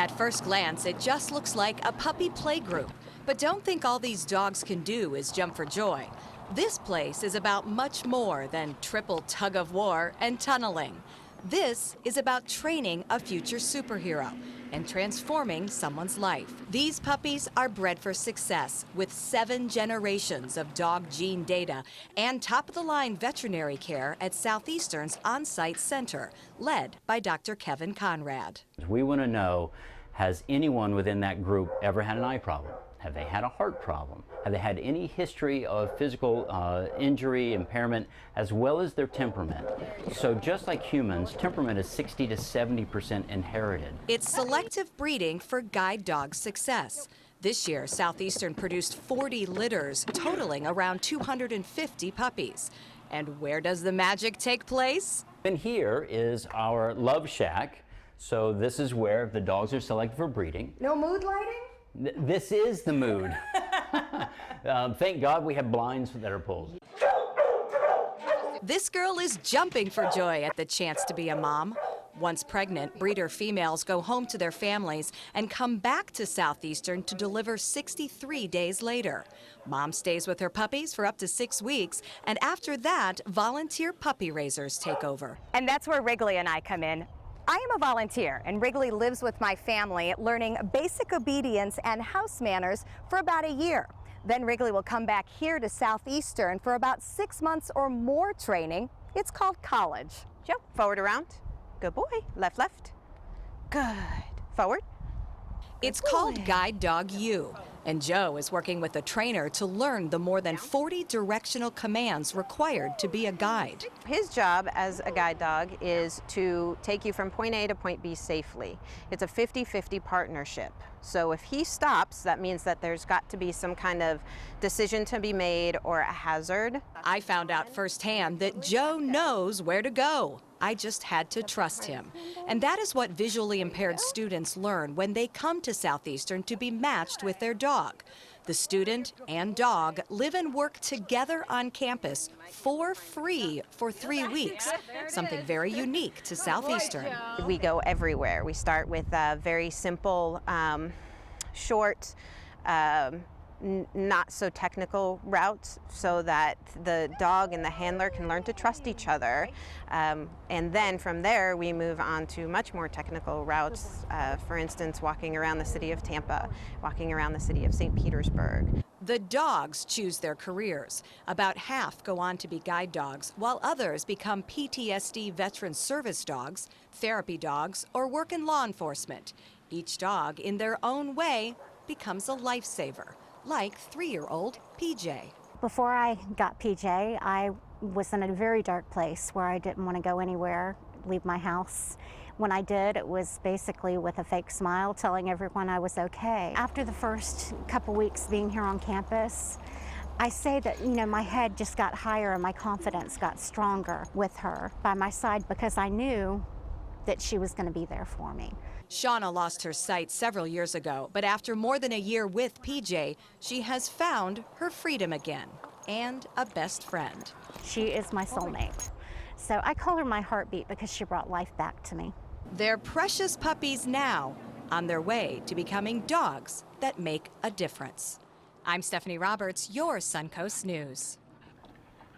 At first glance, it just looks like a puppy playgroup. But don't think all these dogs can do is jump for joy. This place is about much more than triple tug of war and tunneling. This is about training a future superhero and transforming someone's life. These puppies are bred for success with 7 generations of dog gene data and top-of-the-line veterinary care at Southeastern's on-site center, led by Dr. Kevin CONRAD. We want to know, has anyone within that group ever had an eye problem? Have they had a heart problem? Have they had any history of physical injury, impairment, as well as their temperament? So just like humans, temperament is 60 to 70% inherited. It's selective breeding for guide dog success. This year, Southeastern produced 40 litters, totaling around 250 puppies. And where does the magic take place? And here is our love shack. So this is where the dogs are selected for breeding. No mood lighting? This is the mood. Thank God we have blinds that are pulled. This girl is jumping for joy at the chance to be a mom. Once pregnant, breeder females go home to their families and come back to Southeastern to deliver 63 days later. Mom stays with her puppies for up to 6 weeks, and after that, volunteer puppy raisers take over. And that's where Wrigley and I come in. I am a volunteer, and Wrigley lives with my family, learning basic obedience and house manners for about a year. Then Wrigley will come back here to Southeastern for about 6 months or more training. It's called college. Joe, forward around. Good boy. Left, left. Good. Forward. It's called Guide Dog U, and Joe is working with a trainer to learn the more than 40 directional commands required to be a guide. His job as a guide dog is to take you from point A to point B safely. It's a 50-50 partnership. So if he stops, that means that there's got to be some kind of decision to be made or a hazard. I found out firsthand that Joe knows where to go. I just had to trust him. And that is what visually impaired students learn when they come to Southeastern to be matched with their dog. The student and dog live and work together on campus for free for 3 weeks, something very unique to Southeastern. We go everywhere. We start with very simple, short, not so technical routes so that the dog and the handler can learn to trust each other. And then from there we move on to much more technical routes, for instance walking around the city of Tampa, walking around the city of St. Petersburg. The dogs choose their careers. About half go on to be guide dogs, while others become PTSD veteran service dogs, therapy dogs, or work in law enforcement. Each dog, in their own way, becomes a lifesaver, like 3-year-old PJ. Before I got PJ, I was in a very dark place where I didn't want to go anywhere, leave my house. When I did, it was basically with a fake smile telling everyone I was okay. After the first couple weeks being here on campus, I say that, my head just got higher and my confidence got stronger with her by my side because I knew that she was going to be there for me. SHAUNA lost her sight several years ago, but after more than a year with PJ, she has found her freedom again and a best friend. She is my soulmate. So I call her my heartbeat because she brought life back to me. They're precious puppies now, on their way to becoming dogs that make a difference. I'm Stephanie Roberts, your Suncoast News.